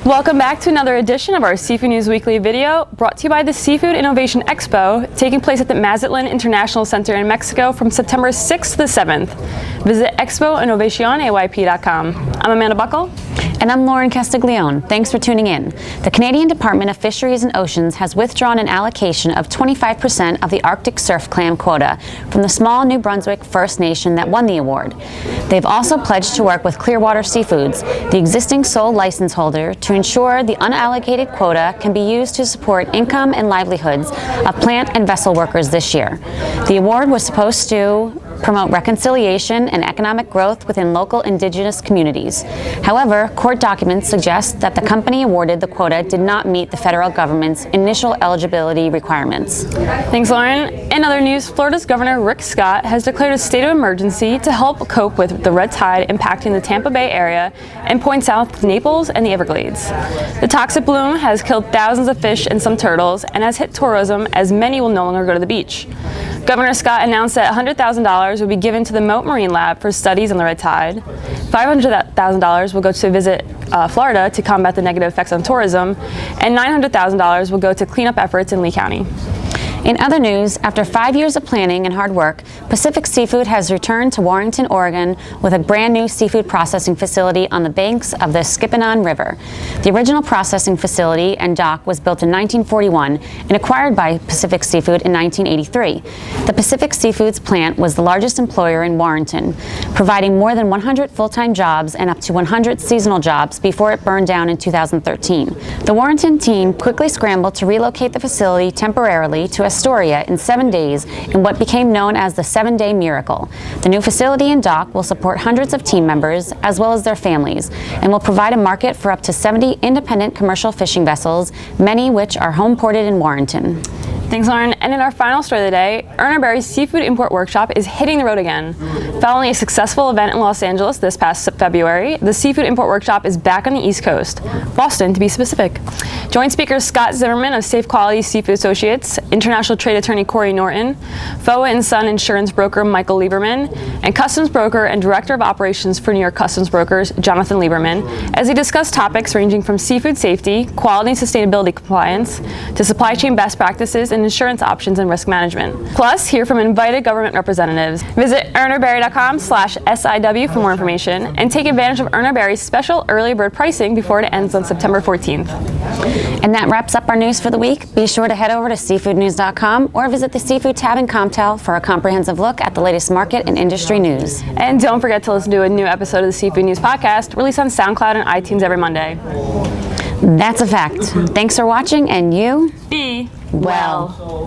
Welcome back to another edition of our Seafood News Weekly video, brought to you by the Seafood Innovation Expo, taking place at the Mazatlan International Center in Mexico from September 6th to the 7th. Visit expoinnovacionayp.com. I'm Amanda Buckle. And I'm Lauren Castiglione. Thanks for tuning in. The Canadian Department of Fisheries and Oceans has withdrawn an allocation of 25% of the Arctic surf clam quota from the small New Brunswick First Nation that won the award. They've also pledged to work with Clearwater Seafoods, the existing sole license holder, to ensure the unallocated quota can be used to support income and livelihoods of plant and vessel workers this year. The award was supposed to promote reconciliation and economic growth within local Indigenous communities. However, court documents suggest that the company awarded the quota did not meet the federal government's initial eligibility requirements. Thanks, Lauren. In other news, Florida's Governor Rick Scott has declared a state of emergency to help cope with the red tide impacting the Tampa Bay area and points out Naples and the Everglades. The toxic bloom has killed thousands of fish and some turtles and has hit tourism, as many will no longer go to the beach. Governor Scott announced that $100,000 will be given to the Moat Marine Lab for studies on the red tide. $500,000 will go to visit Florida to combat the negative effects on tourism, and $900,000 will go to cleanup efforts in Lee County. In other news, after 5 years of planning and hard work, Pacific Seafood has returned to Warrenton, Oregon with a brand new seafood processing facility on the banks of the Skipanon River. The original processing facility and dock was built in 1941 and acquired by Pacific Seafood in 1983. The Pacific Seafood's plant was the largest employer in Warrenton, providing more than 100 full-time jobs and up to 100 seasonal jobs before it burned down in 2013. The Warrenton team quickly scrambled to relocate the facility temporarily to Astoria in 7 days in what became known as the 7-Day Miracle. The new facility and dock will support hundreds of team members as well as their families and will provide a market for up to 70 independent commercial fishing vessels, many which are home ported in Warrenton. Thanks, Lauren. And in our final story of the day, Erna Berry's Seafood Import Workshop is hitting the road again. Following a successful event in Los Angeles this past February, the Seafood Import Workshop is back on the East Coast, Boston to be specific. Joint speakers Scott Zimmerman of Safe Quality Seafood Associates, International Trade Attorney Corey Norton, Foa & Son Insurance Broker Michael Lieberman, and Customs Broker and Director of Operations for New York Customs Brokers Jonathan Lieberman, as they discuss topics ranging from seafood safety, quality and sustainability compliance, to supply chain best practices and insurance options and risk management. Plus, hear from invited government representatives. Visit ernaberry.com/SIW for more information and take advantage of Erna Berry's special early bird pricing before it ends on September 14th. And that wraps up our news for the week. Be sure to head over to SeafoodNews.com or visit the Seafood tab in Comtel for a comprehensive look at the latest market and industry news. And don't forget to listen to a new episode of the Seafood News podcast, released on SoundCloud and iTunes every Monday. That's a fact. Thanks for watching, and you be well.